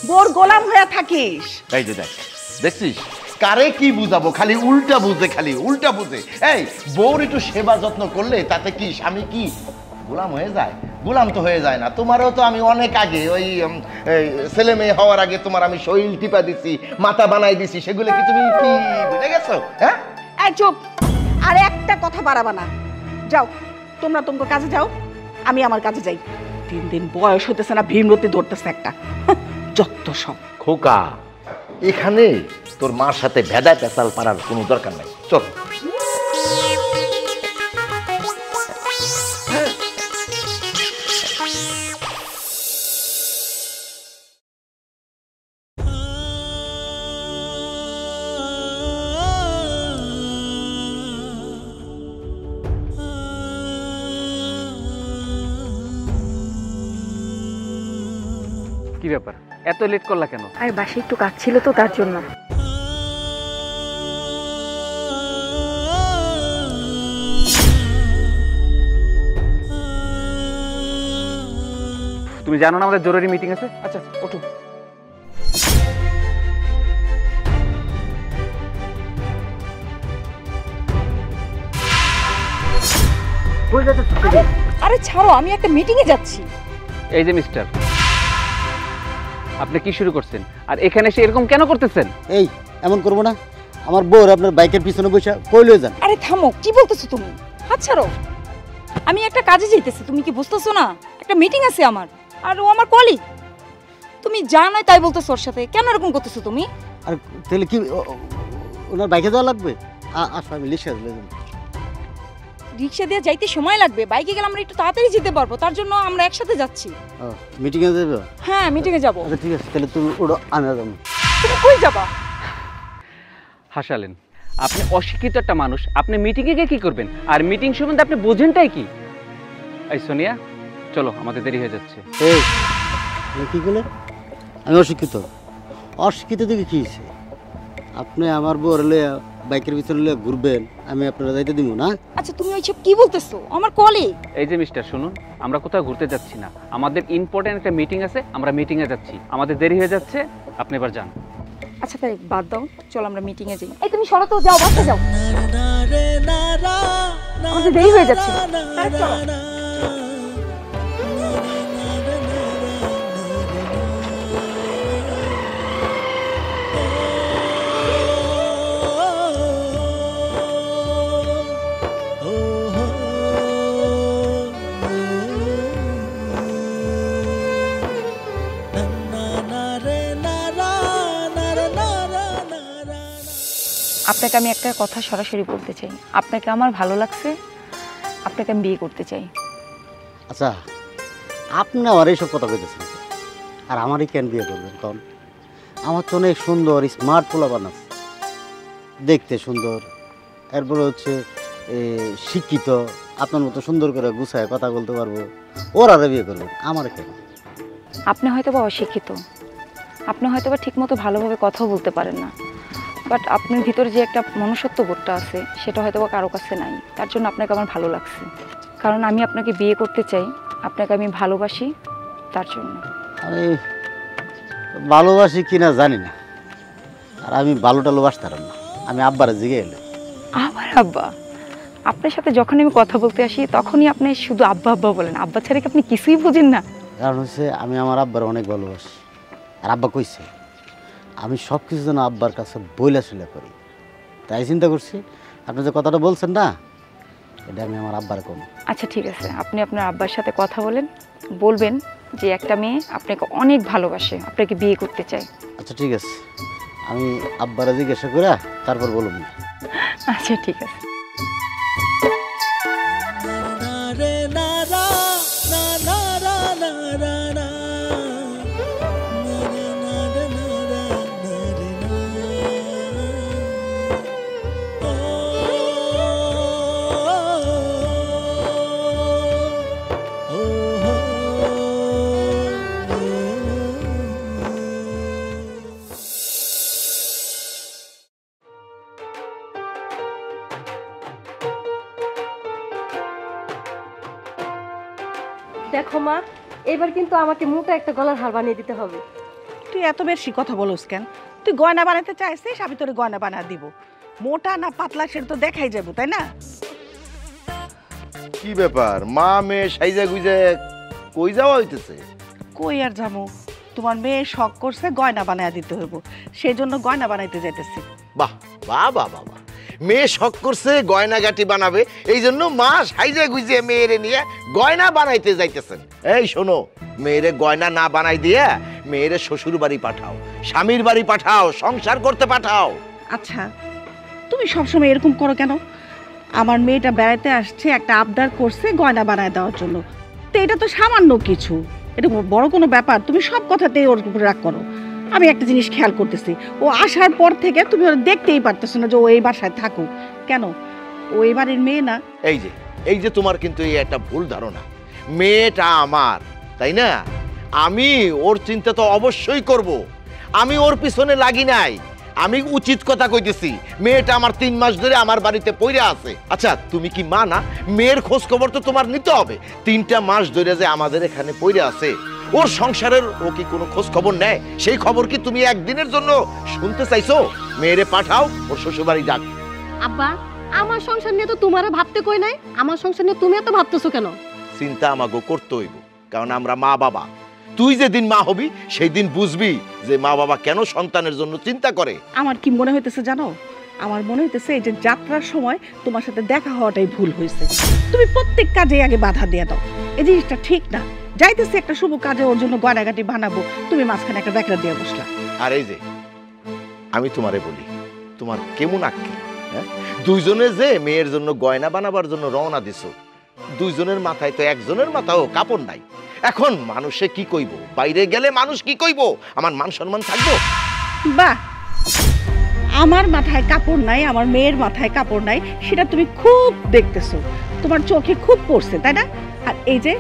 Speaker 3: বোর গোলাম হয়ে থাকিস।
Speaker 1: এই যে দেখ, দেখছিস কারে কি বুঝাবো, খালি উল্টা বুঝে, খালি উল্টা বুঝে। এই বউর একটু সেবা যত্ন করলে তাতে কি স্বামী কি গোলাম হয়ে যায়? গোলাম তো হয়ে যায় না। তোমারও তো আমি অনেক আগে ওই ছেলে মেয়ে হওয়ার আগে তোমার আমি শরীর টিপা দিছি, মাথা বানাই দিছি, সেগুলো কি তুমি কি বুঝে গেছো? হ্যাঁ
Speaker 3: এই চুপ, আর একটা কথা বাড়াবা না। যাও, তোমরা তোমার কাজে যাও, আমি আমার কাজে যাই। দিন দিন বয়স হতেছে না, ভীমরতি ধরতেছে একটা, যত সব।
Speaker 1: খোকা, এখানে তোর মার সাথে ভেদা পেঁচাল পারার কোনো দরকার নাই, চল।
Speaker 8: কি ব্যাপার, এত লেট করলা কেন?
Speaker 2: আর বাসায় একটু কাজ ছিল তো, তার জন্য।
Speaker 8: তুমি জানো না আমাদের জরুরি মিটিং আছে? আচ্ছা ওঠো।
Speaker 2: আরে ছাড়ো, আমি একটা মিটিং এ যাচ্ছি।
Speaker 8: এই যে মিস্টার, আপনি কি শুরু করছেন? আর এখানে এসে এরকম কেন করতেছেন?
Speaker 5: এই এমন করবো না, আমার বউর আপনার বাইকের পিছনে বসে কই লয়ে যান।
Speaker 2: আরে থামো, কি বলতেছো তুমি? হাত ছাড়ো, আমি একটা কাজে যাইতেছি, তুমি কি বুঝতেছো না? একটা মিটিং আছে আমার, আর ও আমার কলিগ। তুমি জানোই তাই বলতেছো, ওর সাথে কেন এরকম করতেছো তুমি?
Speaker 5: আর তাহলে কি ওনার বাইকে যাওয়া লাগবে? আসো আমি লিখে দিলে
Speaker 2: রিক্সা দিয়ে যাইতে সময় লাগবে, বাইকে গেলে আমরা একটু তাড়াতাড়ি যেতে পারবো, তার জন্য আমরা একসাথে যাচ্ছি।
Speaker 5: মিটিংয়ে যাবে?
Speaker 2: হ্যাঁ মিটিং এ যাবো।
Speaker 5: আচ্ছা ঠিক আছে, তাহলে তুমি ওটা আমি যাবো।
Speaker 2: তুমি কই যাবা?
Speaker 8: হাসালেন, আপনি অশিক্ষিত একটা মানুষ, আপনি মিটিংয়ে গিয়ে কি করবেন? আর মিটিং সম্বন্ধে আপনি বোঝেনটাই কি? এই সোনিয়া, চলো, আমাদের দেরি হয়ে যাচ্ছে।
Speaker 5: এই কি বলে আমি অশিক্ষিত? অশিক্ষিত দিকে কি হয়েছে? আপনি আমার বউর লইয়া বাইকের ভিতরে লইয়া ঘুরবেন, আমি আপনারা যাইতে দিব না?
Speaker 2: আচ্ছা তুমি ওইসব কি বলতেছো? আমার কলিগ।
Speaker 8: এই যে মিস্টার, শুনুন, আমরা কোথাও ঘুরতে যাচ্ছি না, আমাদের ইম্পর্টেন্ট একটা মিটিং আছে, আমরা মিটিংয়ে যাচ্ছি, আমাদের দেরি হয়ে যাচ্ছে, আপনি এবার যান।
Speaker 2: আচ্ছা তাই বাদ দাও, চলো আমরা মিটিং এ যাই। এই তুমি সরো তো, যাও বাসা যাও, আমাদের দেরি হয়ে যাচ্ছে। চলো। আপনাকে আমি একটা কথা সরাসরি বলতে চাই, আপনাকে আমার ভালো লাগছে, আপনাকে আমি বিয়ে করতে চাই।
Speaker 5: আচ্ছা আপনি আমার এইসব কথা কইতেছেন, আর আমারই কেন বিয়ে করবেন? কারণ আমার তো অনেক সুন্দর স্মার্ট পোলাপান আছে, দেখতে সুন্দর, এরপরে হচ্ছে শিক্ষিত, আপনার মতো সুন্দর করে গুছায় কথা বলতে পারবো, ওরা বিয়ে করবেন, আমার কেন?
Speaker 2: আপনি হয়তো বা অশিক্ষিত, আপনি হয়তো বা ঠিক মতো ভালোভাবে কথাও বলতে পারেন না, বাট আপনার ভিতরে যে একটা মনুষ্যত্ব বোধটা আছে সেটা হয়তো বা কারো কাছে নাই। তার জন্য আপনাকে আমার ভালো লাগছে, কারণ আমি আপনাকে বিয়ে করতে চাই, আপনাকে আমি ভালোবাসি, তার জন্য।
Speaker 5: আমি ভালোবাসি কিনা জানি না, আর আমি ভালো টালোবাসতাম না। আমি আব্বারে জিগে এলে।
Speaker 2: আমার আব্বা? আপনার সাথে যখন আমি কথা বলতে আসি তখনই আপনি শুধু আব্বা আব্বা বলেন, আব্বা ছাড়া কি আপনি কিছুই বোঝেন না?
Speaker 5: কারণ হচ্ছে আমি আমার আব্বার অনেক ভালোবাসি, আর আব্বা কইছে আমি সব কিছু যেন আব্বার কাছে বইলা শুলে করি। তাই চিন্তা করছি আপনি যে কথাটা বলছেন না, এটা আমি আমার আব্বার কম।
Speaker 2: আচ্ছা ঠিক আছে, আপনি আপনার আব্বার সাথে কথা বলবেন যে একটা মেয়ে আপনাকে অনেক ভালোবাসে, আপনাকে বিয়ে করতে চায়।
Speaker 5: আচ্ছা ঠিক আছে, আমি আব্বারে জিজ্ঞাসা করে তারপর বলুন।
Speaker 2: আচ্ছা ঠিক আছে।
Speaker 4: দেখো মা, এবার কিন্তু আমাকে মোটা একটা গলার হার বানিয়ে দিতে হবে।
Speaker 3: তুই এত বেশি কথা বলস কেন? তুই গয়না বানাতে চাইছিস, আমি তোর গয়না বানা দিব। মোটা না পাতলা সেটা তো দেখাই যাবো, তাই না?
Speaker 1: কি ব্যাপার মা মেয়ে সাইজা গুইজা কই যাওয়া হইতেছে?
Speaker 3: কই আর যাবো, তোমার মেয়ে শখ করছে গয়না বানায় দিতে হইব, সেই জন্য গয়না বানাইতে যাইতেছি।
Speaker 1: বাহ বাহ বাহ বাহ বাহ, মেয়ে শখ করছে গয়নাগাটি বানাবে, এই জন্য মা সাইজা গুইজে মেয়েরে নিয়ে গয়না বানাইতে যাইতেছেন। এই শোনো, মেয়েরে গয়না না বানাই দিয়ে মেয়েরে শ্বশুর বাড়ি পাঠাও, স্বামীর বাড়ি পাঠাও, সংসার করতে পাঠাও।
Speaker 3: আচ্ছা, তুমি সবসময় এরকম করো কেন? আমার মেয়েটা বেড়াতে আসছে, একটা আবদার করছে গয়না বানায় দেওয়ার জন্য, তো এটা তো সামান্য কিছু, এটা বড় কোনো ব্যাপার? তুমি সব কথাতেই ওর উপর রাগ করো। আমি একটা জিনিস খেয়াল করতেছি, ও আসার পর থেকে তুমি ওরা দেখতেই পারতেছো না যে ও এই বাসায় থাকুক। কেন? ও এই বাড়ির মেয়ে না?
Speaker 1: এই যে তোমার কিন্তু এই একটা ভুল ধারণা। মেয়েটা আমার, তাই না? আমি ওর চিন্তা তো অবশ্যই করব, আমি ওর পিছনে লাগি নাই। আমি উচিত কথা কইতেছি, মেয়েটা আমার 3 মাস ধরে আমার বাড়িতে পইরা আছে। আচ্ছা তুমি কি মা না? মেয়ের খোঁজ খবর তো তোমার নিতে হবে। 3টা মাস ধরে যে আমাদের এখানে পইরা আছে, ওর সংসারের ও কি কোনো খোঁজ খবর নেয়? সেই খবর কি তুমি একদিনের জন্য শুনতে চাইছো? মেয়েরে পাঠাও, ওর শ্বশুর বাড়ি যাক।
Speaker 4: আব্বা, আমার সংসার নিয়ে তো তোমারে ভাবতে কই নাই, আমার সংসার নিয়ে তুমি এত ভাবতেছো কেন?
Speaker 1: চিন্তা আমাকে করতে হইব, কারণ আমরা মা বাবা। তুই যেদিন মা হবি সেই দিন বুঝবি যে মা বাবা কেন সন্তানের জন্য চিন্তা করে।
Speaker 3: আমার কি মনে হইতেছে জানো? আমার মনে হইতেছে এই যে যাত্রার সময় তোমার সাথে দেখা হওয়াটাই ভুল হয়েছে। তুমি প্রত্যেক কাজে আগে বাধা দিয়ে দাও, এই জিনিসটা ঠিক না। যাইতেছি একটা শুভ কাজে, ওর জন্য গয়নাগাটি বানাবো, তুমি মাঝখানে একটা ব্যাকরা দিয়ে বসলা।
Speaker 1: আর এই যে আমি তোমারে বলি, তোমার কেমন আক্কেল? দুইজনে যে মেয়ের জন্য গয়না বানাবার জন্য রওনা দিছো, দুইজনের মাথায় তো একজনের মাথাও কাপড় নাই। এখন মানুষে কি কইব? বাইরে গেলে মানুষ কি কইব? আমার মান সম্মান থাকবো?
Speaker 3: বাহ, আমার মাথায় কাপড় নাই, আমার মেয়ের মাথায় কাপড় নাই, সেটা তুমি খুব দেখতেছো, তোমার চোখে খুব পড়ছে, তাই না? আর এই যে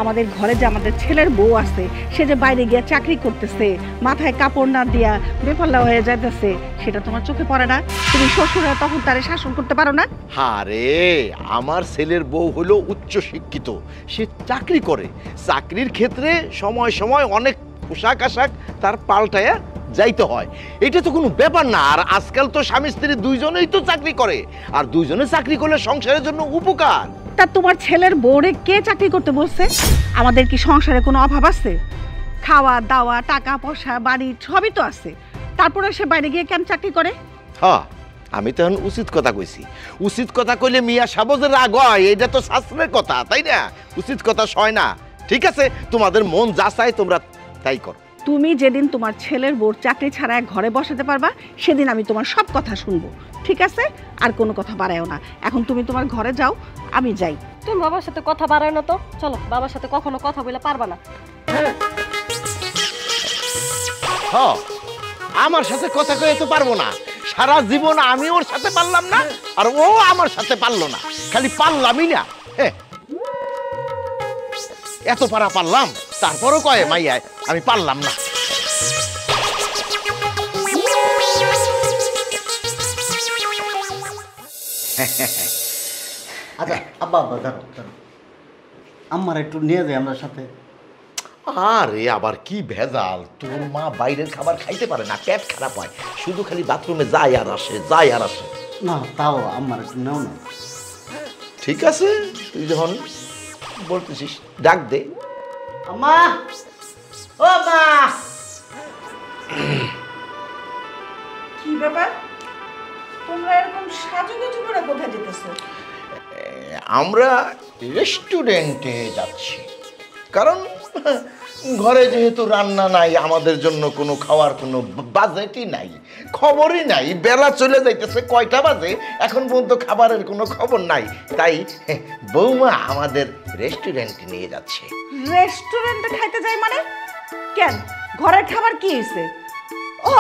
Speaker 3: আমাদের ঘরে যে আমাদের ছেলের বউ আছে, সে যে বাইরে গিয়ে চাকরি করতেছে, মাথায় কাপড় না দিয়া বেফাল্লা হয়ে যাইতেছে, সেটা তোমার চোখে পড়ে না? তুমি শ্বশুরা তখন তারে শাসন করতে পারো না?
Speaker 1: আরে আমার ছেলের বউ হলো উচ্চ শিক্ষিত, সে চাকরি করে। চাকরির ক্ষেত্রে সময় সময় অনেক পোশাক আশাক তার পাল্টায়া যাইতে হয়, এটা তো কোনো ব্যাপার না। আর আজকাল তো স্বামী স্ত্রী দুইজনেই তো চাকরি করে, আর দুইজনে চাকরি করলে সংসারের জন্য উপকার।
Speaker 3: তা তোমার ছেলের বউরে কে চাকরি করতে বলছে? আমাদের কি সংসারে কোনো অভাব আছে? খাওয়া দাওয়া, টাকা পয়সা, বাড়ি সবই তো আছে, তারপরে সে বাইরে গিয়ে কেন চাকরি করে?
Speaker 1: হ্যাঁ, আমি তো এখন উচিত কথা কইছি। উচিত কথা কইলে মিয়া সাবজের রাগ হয়, এটা তো শাস্ত্রের কথা, তাই না? উচিত কথা সয় না। ঠিক আছে, তোমাদের মন যা চায় তোমরা তাই করো।
Speaker 3: তুমি যেদিন তোমার ছেলের বউর চাকরি ছাড়া ঘরে বসাতে পারবা, সেদিন আমি তোমার সব কথা শুনবো, ঠিক আছে? আর কোনো কথা বাড়ায়ও না। এখন তুমি তোমার ঘরে যাও, আমি যাই।
Speaker 4: তুমি বাবার সাথে কথা বাড়ায় না তো, চলো, বাবার সাথে কখনো কথা বলে পারবা না।
Speaker 1: হ্যাঁ, আমার সাথে কথা কয়ে তো পারবো না। সারা জীবন আমি ওর সাথে পারলাম না, আর ও আমার সাথে পারলো না। খালি পারলামই না, হ্যাঁ, এত পারা পারলাম, তারপরও কয়ে মাইয়ায় আমি পারলাম না।
Speaker 5: আচ্ছা আব্বা আব্বা ধরো ধরো আমার একটু নিয়ে যাই আমার সাথে।
Speaker 1: আরে আবার কি ভেজাল, তোর মা বাইরের খাবার খাইতে পারে না, পেট খারাপ হয়, শুধু খালি বাথরুমে যায় আর আসে যায় আর আসে।
Speaker 5: না তাও আমার একটু নেও না।
Speaker 1: ঠিক আছে, তুই যখন বলতেছিস ডাক দে।
Speaker 5: আম্মা, ও মা।
Speaker 3: কি ব্যাপার, তোমরা এরকম সাজুগুজু করে কোথায় যেতেছো?
Speaker 1: আমরা রেস্টুরেন্টে যাচ্ছি, কারণ ঘরে যেহেতু রান্না নাই, আমাদের জন্য কোনো খাওয়ার কোনো বাজেটই নাই, খবরই নাই। বেলা চলে যাইতেছে, কয়টা বাজে এখন পর্যন্ত খাবারের কোনো খবর নাই। তাই বৌমা আমাদের রেস্টুরেন্টে নিয়ে যাচ্ছে।
Speaker 3: রেস্টুরেন্টে খাইতে যাই মানে? কেন, ঘরের খাবার কি হয়েছে? ও,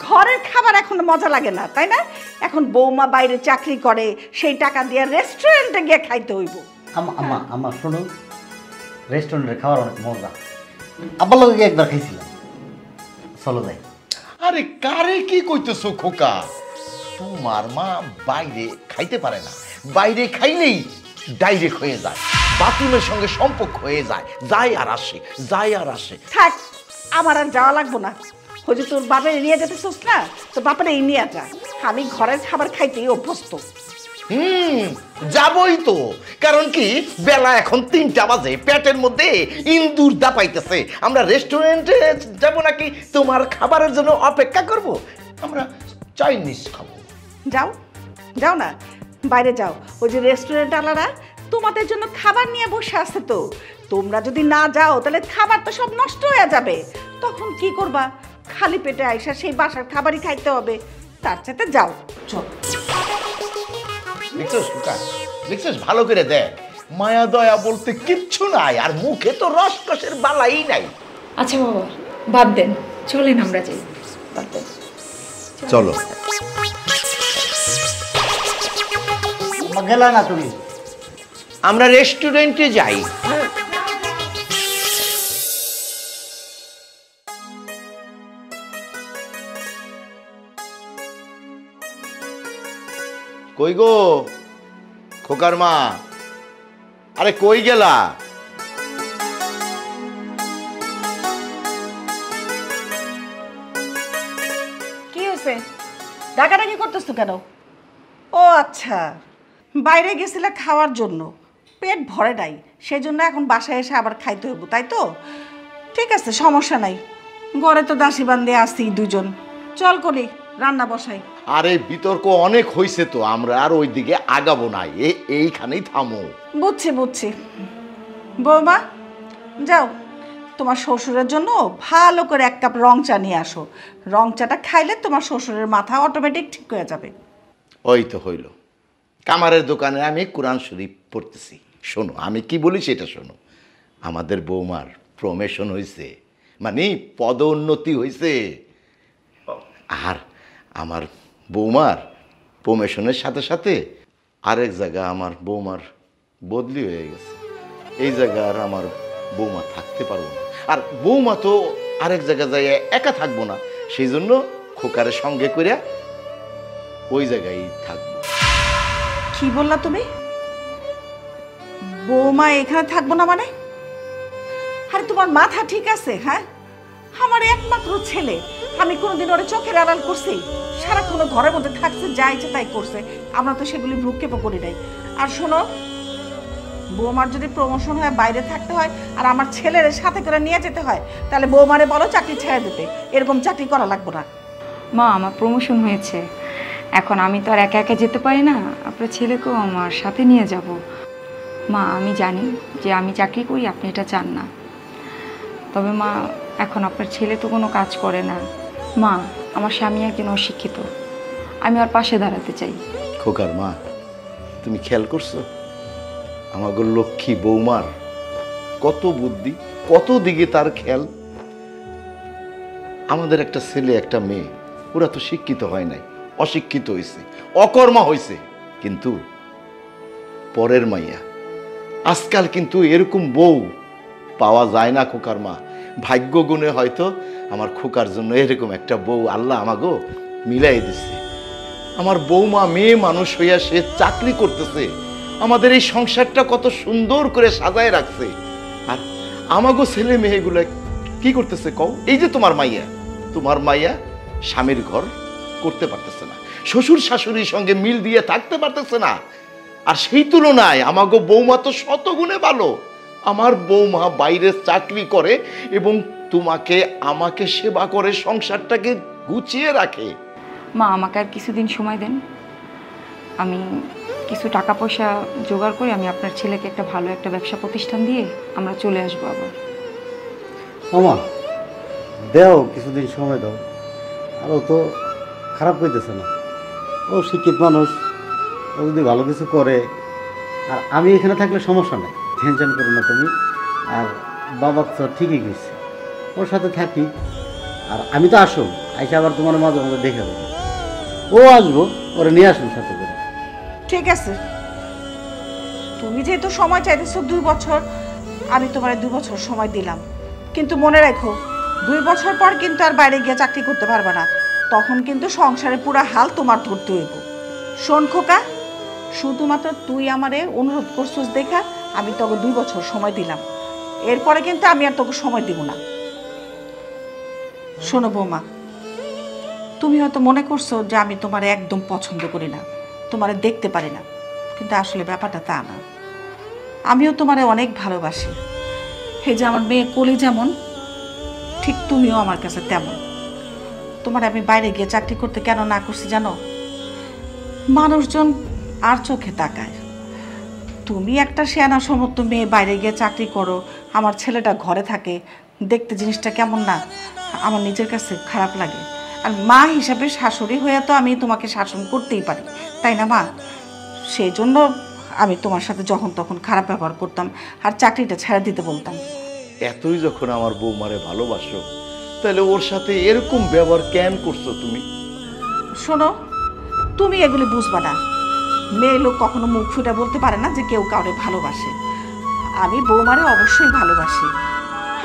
Speaker 3: ঘরের খাবার এখন মজা লাগে না, তাই না? এখন বৌমা বাইরে চাকরি করে, সেই টাকা দিয়ে রেস্টুরেন্টে গিয়ে খাইতে হইব।
Speaker 5: আম্মা আম্মা আম্মা শোনো, রেস্টুরেন্টের খাবার অনেক মজা, আব্বার লগে একবার খাইছিলাম, চলো যাই।
Speaker 1: আরে কারে কি কইতেছো খোকা, তোমার মা বাইরে খাইতে পারে না, বাইরে খাইলেই ডাইরেক্ট হয়ে যায়, বাথরুমের সঙ্গে সম্পর্ক হয়ে যায়, যায় আর আসে যায় আর আসে।
Speaker 3: থাক, আমার আর যাওয়া লাগবো না। ওই যে তোর বাপের নিয়ে যেতেছিস না, তো বাপের এই নিয়ে যা, আমি ঘরের খাবার খাইতেই অভ্যস্ত।
Speaker 1: যাবই তো, কারণ কি বেলা এখন 3টা বাজে, পেটের মধ্যে ইন্দুর দাপাইতেছে। আমরা রেস্টুরেন্টে যাব নাকি তোমার খাবারের জন্য অপেক্ষা করব? আমরা চাইনিজ খাবো।
Speaker 3: যাও যাও না, বাইরে যাও, ওই যে রেস্টুরেন্ট আলারা তোমাদের জন্য খাবার নিয়ে বসে আছে। তো তোমরা যদি না যাও তাহলে খাবার তো সব নষ্ট হয়ে যাবে, তখন কি করবা? খালি পেটে আইসা সেই বাসার খাবারই খাইতে হবে, তার চাইতে যাও। চল।
Speaker 1: দেখছিস খোকা, দেখছিস ভালো করে দেখ, মায়া দয়া বলতে কিচ্ছু নাই, আর মুখে তো রসকসের বালাই নাই।
Speaker 2: আচ্ছা বাবা, বাদ দেন, চলেন আমরা যাই, বাদ দেন।
Speaker 1: চলো।
Speaker 5: গেলা না তুমি?
Speaker 1: আমরা রেস্টুরেন্টে যাই। কই গো খোকার মা, আরে কই গেলা?
Speaker 3: কি হয়েছে, ডাকাডাকি করতেছো কেন? ও আচ্ছা, বাইরে গেছিলে খাওয়ার জন্য, পেট ভরে নাই, সেই জন্য এখন বাসায় এসে আবার খাইতে হইব, তাই তো? ঠিক আছে, সমস্যা নাই, ঘরে তো দাসী বান্ধে আসি দুজন, চল করি রান্না বসাই।
Speaker 1: আরে বিতর্ক অনেক হইছে তো, আমরা আর ওইদিকে আগাবো না, এইখানেই থামো।
Speaker 3: বুঝছি বুঝছি। বৌমা যাও, তোমার শ্বশুরের জন্য ভালো করে 1 কাপ রং চা নিয়ে আসো, রং চাটা খাইলে তোমার শ্বশুরের মাথা অটোমেটিক ঠিক হয়ে যাবে।
Speaker 1: ওই তো হইল, কামারের দোকানে আমি কোরআন শরীফ পড়তেছি, শোনো আমি কি বলি সেটা শোনো। আমাদের বৌমার প্রমোশন হয়েছে, মানে পদোন্নতি হয়েছে, আর আমার বৌমার প্রমোশনের সাথে সাথে আরেক জায়গা আমার বৌমার বদলি হয়ে গেছে। এই জায়গা আর আমার বৌমা থাকতে পারবো না, আর বৌমা তো আরেক জায়গায় যাই একা থাকবো না, সেই জন্য খোকারের সঙ্গে করে ওই জায়গায় থাকবো।
Speaker 3: কি বললা তুমি? বৌমা এখানে থাকবো না মানে? আরে তোমার মাথা ঠিক আছে? হ্যাঁ, আমার একমাত্র ছেলে, আমি কোনোদিন ওরে চোখের আড়াল করছি? সারাক্ষণ ঘরের মধ্যে থাকছে, যা ইচ্ছে তাই করছে, আমরা তো সেগুলি ভ্রুক্ষেপও করি নাই। আর শোনো, বৌমার যদি প্রমোশন হয় বাইরে থাকতে হয় আর আমার ছেলের সাথে করে নিয়ে যেতে হয়, তাহলে বৌমারে বলো চাকরি ছেড়ে দিতে, এরকম চাকরি করা লাগবে না।
Speaker 2: মা, আমার প্রমোশন হয়েছে, এখন আমি তো আর একা একা যেতে পারি না, আপনার ছেলেকেও আমার সাথে নিয়ে যাব। মা, আমি জানি যে আমি চাকরি করি, আপনি এটা চান না, তবে মা এখন আপনার ছেলে তো কোনো কাজ করে না। মা, আমার স্বামী একজন অশিক্ষিত, আমি ওর পাশে দাঁড়াতে চাই।
Speaker 1: খোকার মা, তুমি খেয়াল করছো আমাদের লক্ষ্মী বৌমার কত বুদ্ধি, কত দিকে তার খেয়াল। আমাদের একটা ছেলে একটা মেয়ে, ওরা তো শিক্ষিত হয় নাই, অশিক্ষিত হয়েছে, অকর্মা হয়েছে, কিন্তু পরের মাইয়া আজকাল কিন্তু এরকম বউ পাওয়া যায় না খোকার মা। ভাগ্য গুণে হয়তো আমার খোকার জন্য এরকম একটা বউ আল্লাহ আমাগো মিলাই দিচ্ছে। আমার বৌমা মেয়ে মানুষ হইয়া সে চাকরি করতেছে, আমাদের এই সংসারটা কত সুন্দর করে সাজায় রাখছে। আর আমাগো ছেলে মেয়েগুলা কি করতেছে কও? এই যে তোমার মাইয়া স্বামীর ঘর করতে পারতেছে না, শ্বশুর শাশুড়ির সঙ্গে মিল দিয়ে থাকতে পারতেছে না। আর সেই তুলনায় আমাগো বৌমা তো শতগুণে ভালো। আমার বৌমা বাইরে চাকরি করে এবং তোমাকে আমাকে সেবা করে, সংসারটাকে গুছিয়ে রাখে।
Speaker 2: মা আমাকে আর কিছুদিন সময় দেন, আমি কিছু টাকা পয়সা জোগাড় করে আমি আপনার ছেলেকে একটা ভালো একটা ব্যবসা প্রতিষ্ঠান দিয়ে আমরা চলে আসবো আবার।
Speaker 5: মামা দেও কিছুদিন সময় দাও, আর ও তো খারাপ কইতেছে না, ও শিক্ষিত মানুষ, ও যদি ভালো কিছু করে। আর আমি এখানে থাকলে সমস্যা নেই, টেনশন করো না তুমি। আর বাবা তো ঠিকই কইছে, ওর সাথে থাকি। আর আমি তো আসো আইসা আবার তোমার মাঝে মাঝে দেখে দেবো, ও আসবো, ওরা নিয়ে আসুন সাথে করে।
Speaker 3: ঠিক আছে, তুমি যেহেতু সময় চাইতেছো 2 বছর, আমি তোমার 2 বছর সময় দিলাম। কিন্তু মনে রাখো 2 বছর পর কিন্তু আর বাইরে গিয়ে চাকরি করতে পারবে না, তখন কিন্তু সংসারে পুরো হাল তোমার ধরতে হইব। শোন খোকা, শুধুমাত্র তুই আমারে অনুরোধ করছিস দেখা আমি তোকে 2 বছর সময় দিলাম, এরপরে কিন্তু আমি আর তোকে সময় দিব না। শোনো বৌমা, তুমি হয়তো মনে করছো যে আমি তোমার একদম পছন্দ করি না, তোমারে দেখতে পারি না, কিন্তু আসলে ব্যাপারটা তা না। আমিও তোমারে অনেক ভালোবাসি। এই যে আমার মেয়ে কলি যেমন, ঠিক তুমিও আমার কাছে তেমন। তোমার আমি বাইরে গিয়ে চাকরি করতে কেন না করছি জানো? মানুষজন আর চোখে তাকায়। তুমি একটা সেনা সমর্থ মেয়ে বাইরে গিয়ে চাকরি করো, আমার ছেলেটা ঘরে থাকে, দেখতে জিনিসটা কেমন না? আমার নিজের কাছে খারাপ লাগে। আর মা হিসাবে শাশুড়ি হয়ে তো আমি তোমাকে শাসন করতেই পারি, তাই না মা? সেই জন্য আমি তোমার সাথে যখন তখন খারাপ ব্যবহার করতাম আর চাকরিটা ছেড়ে দিতে বলতাম।
Speaker 1: এতই যখন আমার বৌমারে ভালোবাসো, তাহলে ওর সাথে এরকম ব্যবহার কেন করছো তুমি?
Speaker 3: শোনো, তুমি এগুলি বুঝবা না। মেয়ে লোক কখনো মুখ ফুটে বলতে পারে না যে কেউ কাউরে ভালোবাসে। আমি বৌমারে অবশ্যই ভালোবাসি,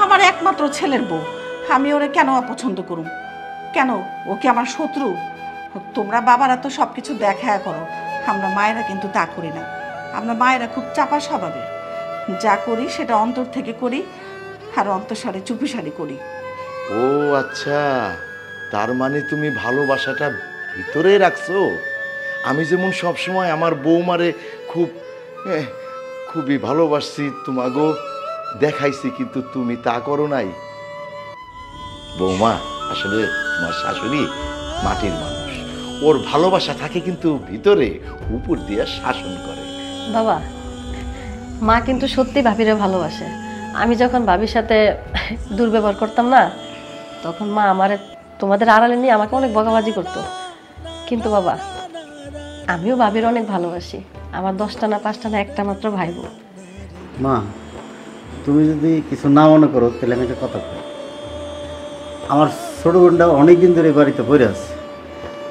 Speaker 3: আমার একমাত্র ছেলের বউ। আমি ওরে কেন অপছন্দ করুম? কেন, ও কি আমার শত্রু? তোমরা বাবারা তো সব কিছু দেখায়া করো, আমরা মায়েরা কিন্তু তা করি না। আমরা মায়েরা খুব চাপা স্বভাবের, যা করি সেটা অন্তর থেকে করি, আর অন্তঃসারে চুপিসারি করি।
Speaker 1: ও আচ্ছা, তার মানে তুমি ভালোবাসাটা ভিতরে রাখছো। আমি যেমন সবসময় আমার বৌমারে খুবই ভালোবাসছি, তোমাগো দেখাইছি, কিন্তু তুমি তা করো নাই। বৌমা, আসলে তোমার শাশুড়ি মাটির মানুষ, ওর ভালোবাসা থাকে কিন্তু ভিতরে, উপর দিয়ে শাসন করে।
Speaker 4: বাবা, মা কিন্তু সত্যি ভাবিরে ভালোবাসে। আমি যখন ভাবির সাথে দুর্ব্যবহার করতাম না, তখন মা আমারে তোমাদের আড়ালে নিয়ে আমাকে অনেক বকাবাজি করতো। কিন্তু বাবা, আমিও ভাবির অনেক ভালোবাসি। আমার 10টা না 5টা না একটা মাত্র ভাই বোন।
Speaker 5: মা, তুমি যদি কিছু না মনে করো তাহলে আমি একটা কথা বলি। আমার ছোটো বোনটা অনেক দিন ধরে বাড়িতে পড়ে আছে।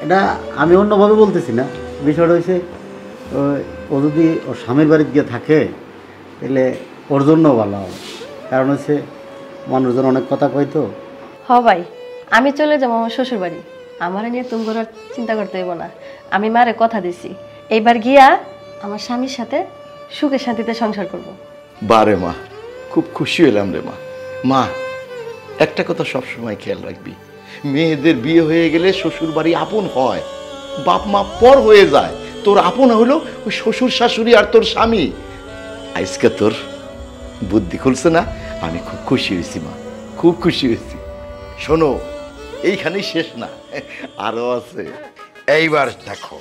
Speaker 5: এটা আমি অন্যভাবে বলতেছি না, বিষয়টা হয়েছে ও যদি ওর স্বামীর বাড়িতে গিয়ে থাকে তাহলে ওর জন্য ভালো হবে। কারণ হচ্ছে মানুষজন অনেক কথা কয় তো।
Speaker 4: হ ভাই, আমি চলে যাবো আমার শ্বশুর বাড়ি, আমার নিয়ে তুমি আর চিন্তা করতে হইব না। আমি মারে কথা দিছি, এইবার গিয়া আমার স্বামীর সাথে সুখে শান্তিতে সংসার করব।
Speaker 1: বারে মা, খুব খুশি হলাম রে মা। মা, একটা কথা সবসময় খেয়াল রাখবি, মেয়েদের বিয়ে হয়ে গেলে শ্বশুর বাড়ি আপন হয়, বাপ মা পর হয়ে যায়। তোর আপন হলো ওই শ্বশুর শাশুড়ি আর তোর স্বামী। আজকে তোর বুদ্ধি খুলছে না, আমি খুব খুশি হয়েছি মা, খুব খুশি হয়েছি। শোনো, এইখানেই শেষ না, আরো আছে। এইবার দেখো,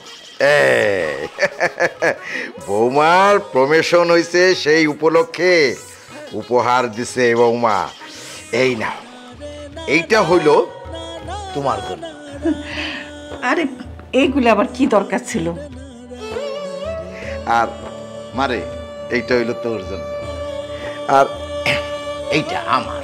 Speaker 1: বৌমার প্রমোশন হয়েছে, সেই উপলক্ষে উপহার দিছে বৌমা। এই না, এইটা হইল তোমার জন্য।
Speaker 3: আরে এইগুলো আবার কি দরকার ছিল?
Speaker 1: আর মারে, এইটা হইল তোর জন্য, আর এইটা আমার।